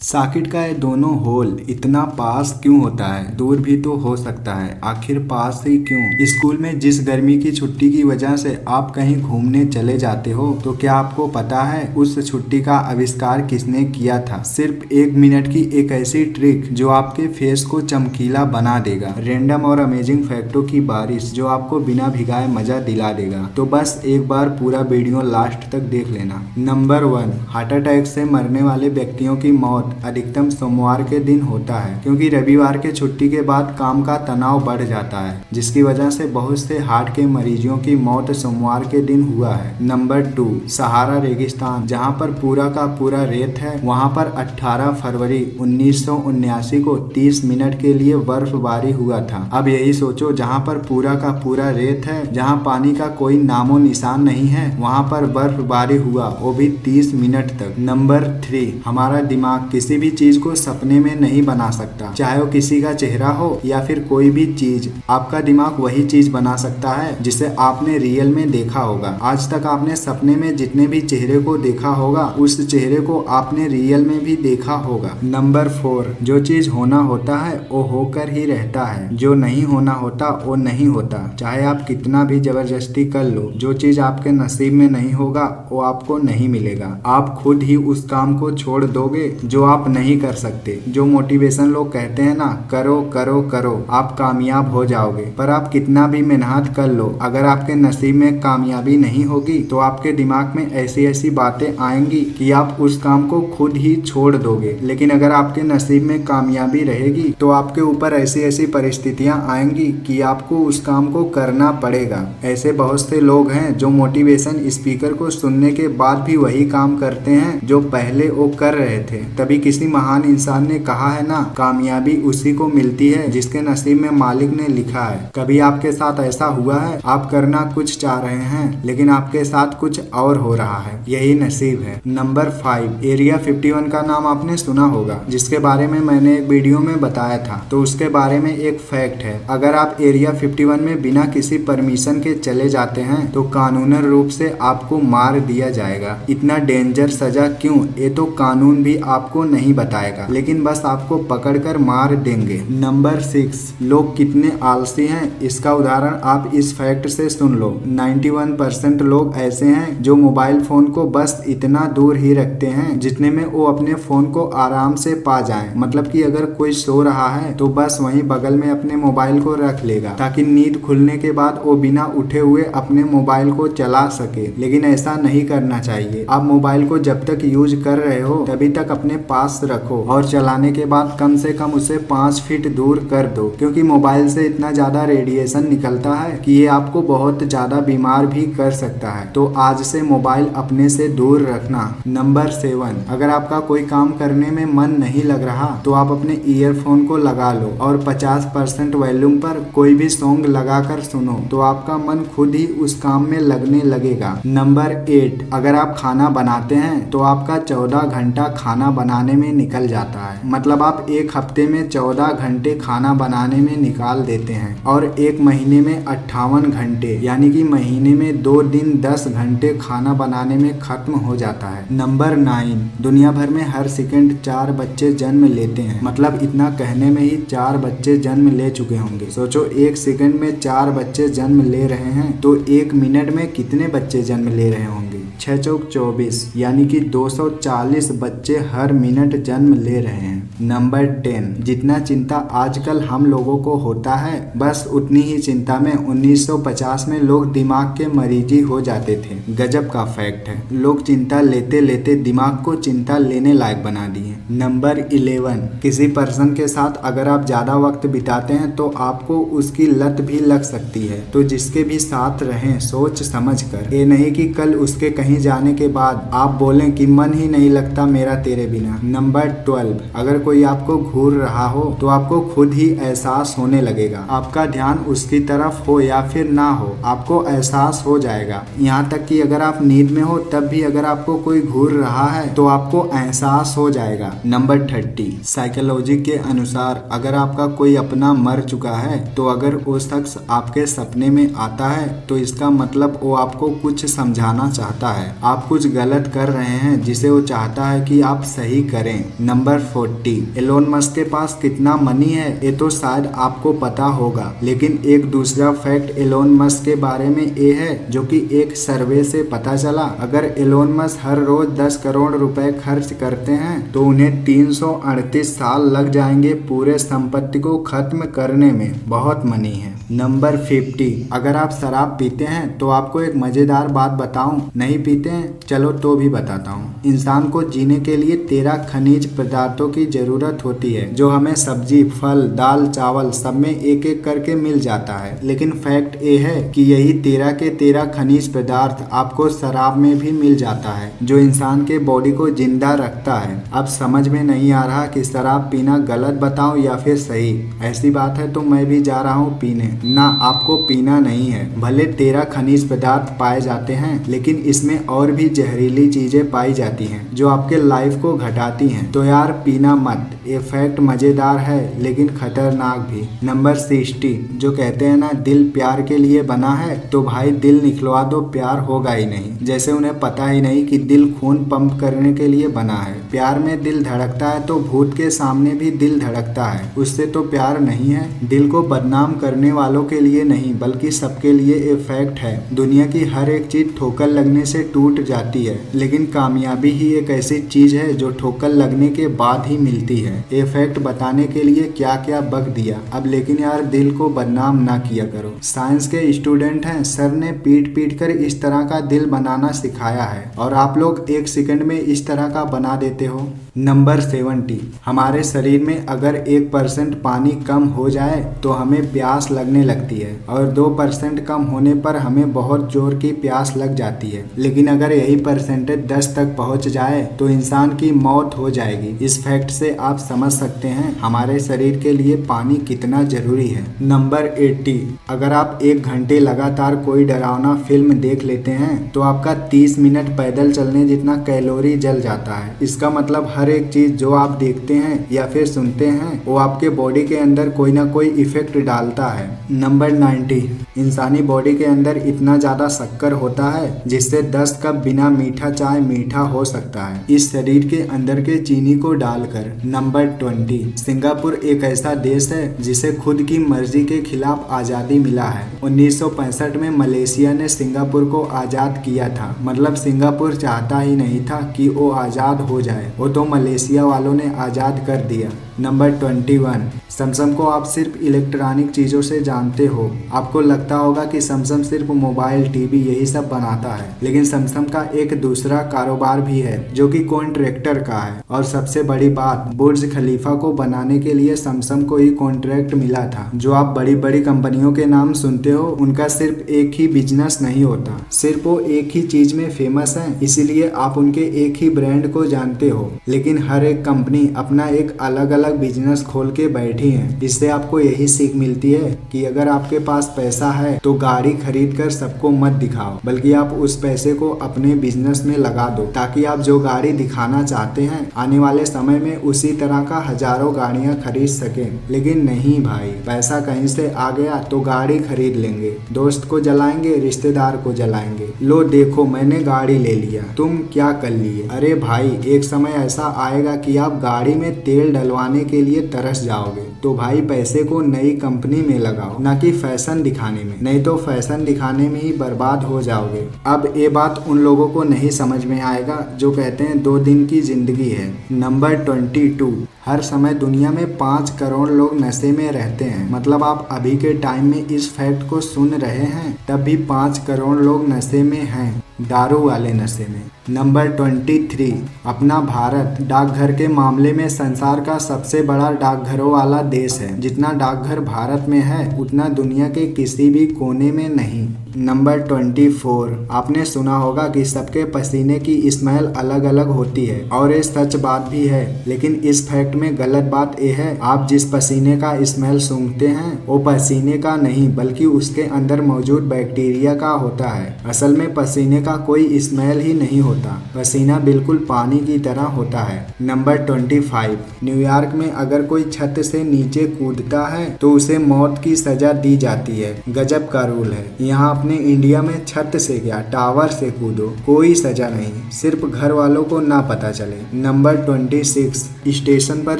Socket का ये दोनों होल इतना पास क्यों होता है? दूर भी तो हो सकता है, आखिर पास ही क्यों? स्कूल में जिस गर्मी की छुट्टी की वजह से आप कहीं घूमने चले जाते हो, तो क्या आपको पता है उस छुट्टी का आविष्कार किसने किया था? सिर्फ 1 मिनट की एक ऐसी ट्रिक जो आपके फेस को चमकीला बना देगा, रैंडम और अमेजिंग फैक्टों की बारिश जो आपको बिना भिगाए मजा दिला देगा। तो बस एक बार पूरा वीडियो लास्ट तक देख लेना। नंबर 1, हार्ट अटैक से मरने वाले व्यक्तियों की मौत अधिकतम सोमवार के दिन होता है, क्योंकि रविवार के छुट्टी के बाद काम का तनाव बढ़ जाता है, जिसकी वजह से बहुत से हार्ट के मरीजों की मौत सोमवार के दिन हुआ है। नंबर 2, सहारा रेगिस्तान, जहां पर पूरा का पूरा रेत है, वहां पर 18 फरवरी 1979 को 30 मिनट के लिए बर्फबारी हुआ था। अब यही सोचो, जहां पर पूरा का पूरा रेत है, जहां पानी का कोई नामो निशान नहीं है, वहां पर बर्फबारी हुआ, वो भी 30 मिनट तक। नंबर 3, हमारा दिमाग किसी भी चीज को सपने में नहीं बना सकता, चाहे वो किसी का चेहरा हो या फिर कोई भी चीज। आपका दिमाग वही चीज बना सकता है जिसे आपने रियल में देखा होगा। आज तक आपने सपने में जितने भी चेहरे को देखा होगा, उस चेहरे को आपने रियल में भी देखा होगा। नंबर 4, जो चीज होना होता है वो होकर ही रहता है, जो नहीं होना होता वो नहीं होता, चाहे आप कितना भी जबरदस्ती कर लो। जो चीज आपके नसीब में नहीं होगा वो आपको नहीं मिलेगा। आप खुद ही उस काम को छोड़ दोगे जो आप नहीं कर सकते। जो मोटिवेशन लोग कहते हैं ना, करो करो करो, आप कामयाब हो जाओगे, पर आप कितना भी मेहनत कर लो, अगर आपके नसीब में कामयाबी नहीं होगी तो आपके दिमाग में ऐसी ऐसी बातें आएंगी कि आप उस काम को खुद ही छोड़ दोगे। लेकिन अगर आपके नसीब में कामयाबी रहेगी तो आपके ऊपर ऐसी ऐसी परिस्थितियां आएंगी कि आपको उस काम को करना पड़ेगा। ऐसे बहुत से लोग हैं जो मोटिवेशन स्पीकर को सुनने के बाद भी वही काम करते हैं जो पहले वो कर रहे थे। तभी किसी महान इंसान ने कहा है ना, कामयाबी उसी को मिलती है जिसके नसीब में मालिक ने लिखा है। कभी आपके साथ ऐसा हुआ है, आप करना कुछ चाह रहे हैं लेकिन आपके साथ कुछ और हो रहा है, यही नसीब है। नंबर 5, एरिया 51 का नाम आपने सुना होगा, जिसके बारे में मैंने एक वीडियो में बताया था। तो उसके बारे में एक फैक्ट है, अगर आप एरिया 51 में बिना किसी परमिशन के चले जाते हैं तो कानूनन रूप से आपको मार दिया जाएगा। इतना डेंजर सजा क्यों, ये तो कानून भी आपको नहीं बताएगा, लेकिन बस आपको पकड़कर मार देंगे। नंबर 6, लोग कितने आलसी हैं, इसका उदाहरण आप इस फैक्ट से सुन लो। 91% लोग ऐसे हैं जो मोबाइल फोन को बस इतना दूर ही रखते हैं जितने में वो अपने फोन को आराम से पा जाएं। मतलब कि अगर कोई सो रहा है तो बस वहीं बगल में अपने मोबाइल को रख लेगा, ताकि नींद खुलने के बाद वो बिना उठे हुए अपने मोबाइल को चला सके। लेकिन ऐसा नहीं करना चाहिए। आप मोबाइल को जब तक यूज कर रहे हो तभी तक अपने पास रखो, और चलाने के बाद कम से कम उसे 5 फीट दूर कर दो, क्योंकि मोबाइल से इतना ज्यादा रेडिएशन निकलता है कि ये आपको बहुत ज्यादा बीमार भी कर सकता है। तो आज से मोबाइल अपने से दूर रखना। नंबर 7, अगर आपका कोई काम करने में मन नहीं लग रहा तो आप अपने ईयरफोन को लगा लो और 50% वॉल्यूम पर कोई भी सॉन्ग लगाकर सुनो, तो आपका मन खुद ही उस काम में लगने लगेगा। नंबर 8, अगर आप खाना बनाते हैं तो आपका 14 घंटा खाना बनाने में निकल जाता है। मतलब आप एक हफ्ते में 14 घंटे खाना बनाने में निकाल देते हैं, और एक महीने में 58 घंटे, यानी कि महीने में 2 दिन 10 घंटे खाना बनाने में खत्म हो जाता है। नंबर 9, दुनिया भर में हर सेकंड 4 बच्चे जन्म लेते हैं। मतलब इतना कहने में ही 4 बच्चे जन्म ले चुके होंगे। सोचो, एक सेकंड में 4 बच्चे जन्म ले रहे हैं तो 1 मिनट में कितने बच्चे जन्म ले रहे होंगे? 6 चौक 24, यानी कि 240 बच्चे हर मिनट जन्म ले रहे हैं। नंबर 10, जितना चिंता आजकल हम लोगों को होता है, बस उतनी ही चिंता में 1950 में लोग दिमाग के मरीज ही हो जाते थे। गजब का फैक्ट है, लोग चिंता लेते लेते दिमाग को चिंता लेने लायक बना दिए। नंबर 11, किसी पर्सन के साथ अगर आप ज्यादा वक्त बिताते हैं तो आपको उसकी लत भी लग सकती है। तो जिसके भी साथ रहें सोच समझ कर, ये नहीं कि कल उसके कहीं जाने के बाद आप बोलें कि मन ही नहीं लगता मेरा तेरे बिना। नंबर 12, अगर कोई आपको घूर रहा हो तो आपको खुद ही एहसास होने लगेगा। आपका ध्यान उसकी तरफ हो या फिर ना हो, आपको एहसास हो जाएगा। यहाँ तक कि अगर आप नींद में हो तब भी अगर आपको कोई घूर रहा है तो आपको एहसास हो जाएगा। नंबर 30, साइकोलॉजी के अनुसार अगर आपका कोई अपना मर चुका है तो अगर वो शख्स आपके सपने में आता है तो इसका मतलब वो आपको कुछ समझाना चाहता है। आप कुछ गलत कर रहे हैं जिसे वो चाहता है कि आप सही करें। नंबर 40, एलोन मस्क के पास कितना मनी है ये तो शायद आपको पता होगा, लेकिन एक दूसरा फैक्ट एलोन मस्क के बारे में ये है जो कि एक सर्वे से पता चला। अगर एलोन मस्क हर रोज 10 करोड़ रुपए खर्च करते हैं तो उन्हें 338 साल लग जाएंगे पूरे संपत्ति को खत्म करने में। बहुत मनी है। नंबर 50, अगर आप शराब पीते हैं तो आपको एक मजेदार बात बताऊं। नहीं पीते हैं? चलो तो भी बताता हूँ। इंसान को जीने के लिए 13 खनिज पदार्थों की जरूरत होती है जो हमें सब्जी, फल, दाल, चावल सब में एक एक करके मिल जाता है। लेकिन फैक्ट ये है कि यही 13 के 13 खनिज पदार्थ आपको शराब में भी मिल जाता है जो इंसान के बॉडी को जिंदा रखता है। अब समझ में नहीं आ रहा कि शराब पीना गलत बताऊं या फिर सही। ऐसी बात है तो मैं भी जा रहा हूँ पीने। ना, आपको पीना नहीं है। भले 13 खनिज पदार्थ पाए जाते हैं लेकिन इसमें और भी जहरीली चीजें पाई जाती हैं जो आपके लाइफ को घटाती हैं। तो यार पीना मत। ये फैक्ट मजेदार है लेकिन खतरनाक भी। नंबर 60, जो कहते हैं ना दिल प्यार के लिए बना है, तो भाई दिल निकलवा दो, प्यार होगा ही नहीं। जैसे उन्हें पता ही नहीं कि दिल खून पंप करने के लिए बना है। प्यार में दिल धड़कता है तो भूत के सामने भी दिल धड़कता है, उससे तो प्यार नहीं है। दिल को बदनाम करने वालों के लिए नहीं बल्कि सबके लिए ये फैक्ट है। दुनिया की हर एक चीज ठोकर लगने से टूट जाती है, लेकिन कामयाबी ही एक ऐसी चीज है जो ठोकर लगने के बाद ही मिलती है। ये फैक्ट बताने के लिए क्या क्या बक दिया। अब लेकिन यार दिल को बदनाम ना किया करो। साइंस के स्टूडेंट हैं, सर ने पीट पीट कर इस तरह का दिल बनाना सिखाया है और आप लोग 1 सेकंड में इस तरह का बना देते हो। नंबर 70, हमारे शरीर में अगर 1% पानी कम हो जाए तो हमें प्यास लगने लगती है और 2% कम होने पर हमें बहुत जोर की प्यास लग जाती है। लेकिन अगर यही परसेंटेज 10 तक पहुंच जाए तो इंसान की मौत हो जाएगी। इस फैक्ट से आप समझ सकते हैं हमारे शरीर के लिए पानी कितना जरूरी है। नंबर 80, अगर आप 1 घंटे लगातार कोई डरावना फिल्म देख लेते हैं तो आपका 30 मिनट पैदल चलने जितना कैलोरी जल जाता है। इसका मतलब हर एक चीज जो आप देखते हैं या फिर सुनते हैं वो आपके बॉडी के अंदर कोई ना कोई इफेक्ट डालता है। नंबर 90, इंसानी बॉडी के अंदर इतना ज्यादा शक्कर होता है जिससे 10 कप बिना मीठा चाय मीठा हो सकता है इस शरीर के अंदर के चीनी को डालकर। नंबर 20, सिंगापुर एक ऐसा देश है जिसे खुद की मर्जी के खिलाफ आजादी मिला है। 1965 में मलेशिया ने सिंगापुर को आजाद किया था। मतलब सिंगापुर चाहता ही नहीं था कि वो आजाद हो जाए, वो तो मलेशिया वालों ने आजाद कर दिया। नंबर 21, सैमसंग को आप सिर्फ इलेक्ट्रॉनिक चीजों से जानते हो। आपको लगता होगा कि सैमसंग सिर्फ मोबाइल, टीवी यही सब बनाता है, लेकिन सैमसंग का एक दूसरा कारोबार भी है जो कि कॉन्ट्रैक्टर का है। और सबसे बड़ी बात, बुर्ज खलीफा को बनाने के लिए सैमसंग को ही कॉन्ट्रैक्ट मिला था। जो आप बड़ी बड़ी कंपनियों के नाम सुनते हो उनका सिर्फ एक ही बिजनेस नहीं होता, सिर्फ वो एक ही चीज में फेमस है इसीलिए आप उनके एक ही ब्रांड को जानते हो। लेकिन हर एक कंपनी अपना एक अलग अलग बिजनेस खोल के बैठी है। इससे आपको यही सीख मिलती है कि अगर आपके पास पैसा है तो गाड़ी खरीद कर सबको मत दिखाओ, बल्कि आप उस पैसे को अपने बिजनेस में लगा दो ताकि आप जो गाड़ी दिखाना चाहते हैं आने वाले समय में उसी तरह का हजारों गाड़ियां खरीद सके। लेकिन नहीं भाई, पैसा कहीं से आ गया तो गाड़ी खरीद लेंगे, दोस्त को जलाएंगे, रिश्तेदार को जलाएंगे। लो देखो मैंने गाड़ी ले लिया, तुम क्या कर लिए? अरे भाई एक समय ऐसा आएगा कि आप गाड़ी में तेल डलवाने के लिए तरस जाओगे। तो भाई पैसे को नई कंपनी में लगाओ, ना कि फैशन दिखाने में, नहीं तो फैशन दिखाने में ही बर्बाद हो जाओगे। अब ये बात उन लोगों को नहीं समझ में आएगा जो कहते हैं 2 दिन की जिंदगी है। नंबर 22, हर समय दुनिया में 5 करोड़ लोग नशे में रहते हैं। मतलब आप अभी के टाइम में इस फैक्ट को सुन रहे हैं तब भी 5 करोड़ लोग नशे में हैं, दारू वाले नशे में। नंबर 23, अपना भारत डाकघर के मामले में संसार का सबसे बड़ा डाकघरों वाला देश है। जितना डाकघर भारत में है उतना दुनिया के किसी भी कोने में नहीं। नंबर 24, आपने सुना होगा कि सबके पसीने की स्मेल अलग अलग होती है और ये सच बात भी है, लेकिन इस फैक्ट में गलत बात यह है आप जिस पसीने का स्मेल सूंघते हैं वो पसीने का नहीं बल्कि उसके अंदर मौजूद बैक्टीरिया का होता है। असल में पसीने का कोई स्मेल ही नहीं होता। होता, पसीना बिल्कुल पानी की तरह होता है। नंबर 25, न्यूयॉर्क में अगर कोई छत से नीचे कूदता है तो उसे मौत की सजा दी जाती है। गजब का रूल है। यहाँ अपने इंडिया में छत से क्या, टावर से कूदो, कोई सजा नहीं, सिर्फ घर वालों को ना पता चले। नंबर 26, स्टेशन पर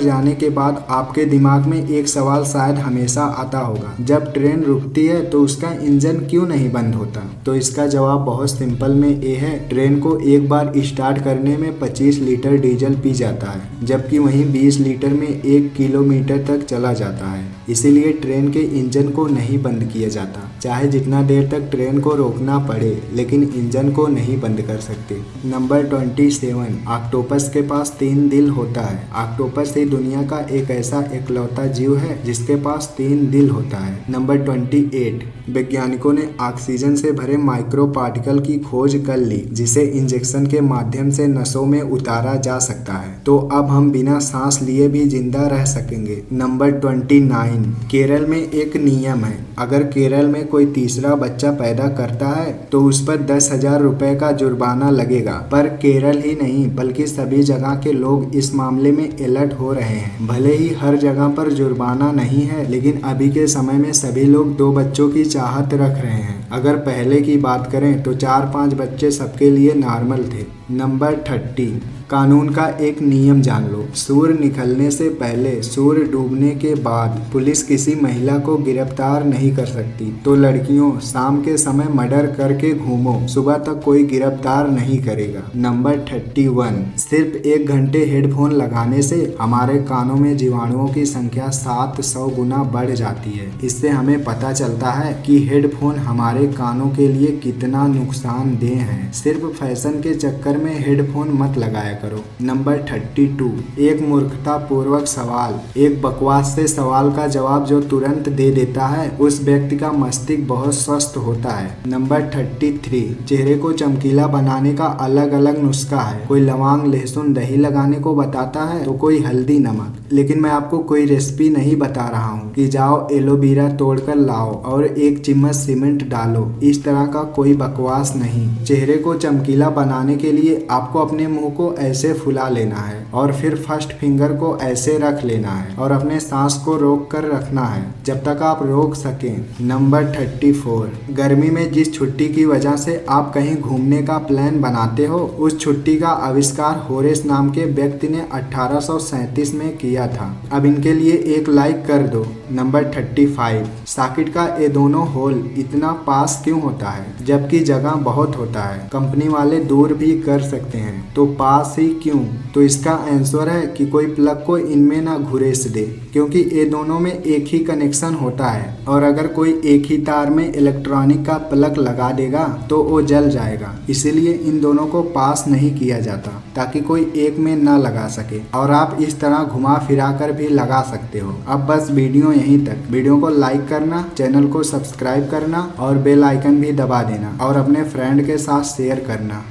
जाने के बाद आपके दिमाग में एक सवाल शायद हमेशा आता होगा, जब ट्रेन रुकती है तो उसका इंजन क्यों नहीं बंद होता? तो इसका जवाब बहुत सिंपल में ये है, ट्रेन को एक बार स्टार्ट करने में 25 लीटर डीजल पी जाता है, जबकि वहीं 20 लीटर में 1 किलोमीटर तक चला जाता है। इसीलिए ट्रेन के इंजन को नहीं बंद किया जाता, चाहे जितना देर तक ट्रेन को रोकना पड़े, लेकिन इंजन को नहीं बंद कर सकते। नंबर 27, ऑक्टोपस के पास 3 दिल होता है। ऑक्टोपस ही दुनिया का एक ऐसा इकलौता जीव है जिसके पास 3 दिल होता है। नंबर 28, वैज्ञानिकों ने ऑक्सीजन से भरे माइक्रो पार्टिकल की खोज कर ली, जिसे इंजेक्शन के माध्यम से नसों में उतारा जा सकता है, तो अब हम बिना सांस लिए भी जिंदा रह सकेंगे। नंबर 29, केरल में एक नियम है, अगर केरल में कोई तीसरा बच्चा पैदा करता है तो उस पर 10,000 रुपए का जुर्माना लगेगा। पर केरल ही नहीं बल्कि सभी जगह के लोग इस मामले में अलर्ट हो रहे हैं। भले ही हर जगह पर जुर्माना नहीं है, लेकिन अभी के समय में सभी लोग 2 बच्चों की चाहत रख रहे हैं। अगर पहले की बात करें तो 4-5 बच्चे सबके लिए नॉर्मल थे। नंबर 30, कानून का एक नियम जान लो, सूर्य निकलने से पहले, सूर्य डूबने के बाद पुलिस किसी महिला को गिरफ्तार नहीं कर सकती। तो लड़कियों, शाम के समय मर्डर करके घूमो, सुबह तक कोई गिरफ्तार नहीं करेगा। नंबर 31, सिर्फ 1 घंटे हेडफोन लगाने से हमारे कानों में जीवाणुओं की संख्या 700 गुना बढ़ जाती है। इससे हमें पता चलता है कि हेडफोन हमारे कानों के लिए कितना नुकसानदेह है। सिर्फ फैशन के चक्कर में हेडफोन मत लगाया करो। नंबर 32, एक मूर्खतापूर्वक सवाल, एक बकवास से सवाल का जवाब जो तुरंत दे देता है, उस व्यक्ति का मस्तिष्क बहुत स्वस्थ होता है। नंबर 33, चेहरे को चमकीला बनाने का अलग अलग नुस्खा है। कोई लौंग, लहसुन, दही लगाने को बताता है तो कोई हल्दी, नमक। लेकिन मैं आपको कोई रेसिपी नहीं बता रहा हूँ कि जाओ एलोवेरा तोड़कर लाओ और 1 चम्मच सीमेंट डालो। इस तरह का कोई बकवास नहीं। चेहरे को चमकीला बनाने के लिए आपको अपने मुंह को ऐसे फुला लेना है और फिर फर्स्ट फिंगर को ऐसे रख लेना है और अपने सांस को रोक कर रखना है जब तक आप रोक सकें। नंबर 34, गर्मी में जिस छुट्टी की वजह से आप कहीं घूमने का प्लान बनाते हो, उस छुट्टी का आविष्कार होरेस नाम के व्यक्ति ने 1837 में किया था। अब इनके लिए एक लाइक कर दो। नंबर 35, सॉकेट का ये दोनों होल इतना पास क्यों होता है जबकि जगह बहुत होता है? कंपनी वाले दूर भी कर सकते हैं, तो पास ही क्यों? तो इसका आंसर है कि कोई प्लग को इनमें ना घुरेस दे, क्योंकि ये दोनों में एक ही कनेक्शन होता है और अगर कोई एक ही तार में इलेक्ट्रॉनिक का प्लग लगा देगा तो वो जल जाएगा। इसीलिए इन दोनों को पास नहीं किया जाता ताकि कोई एक में ना लगा सके, और आप इस तरह घुमा फिरा कर भी लगा सकते हो। अब बस वीडियो यहीं तक। वीडियो को लाइक करना, चैनल को सब्सक्राइब करना और बेल आइकन भी दबा देना और अपने फ्रेंड के साथ शेयर करना।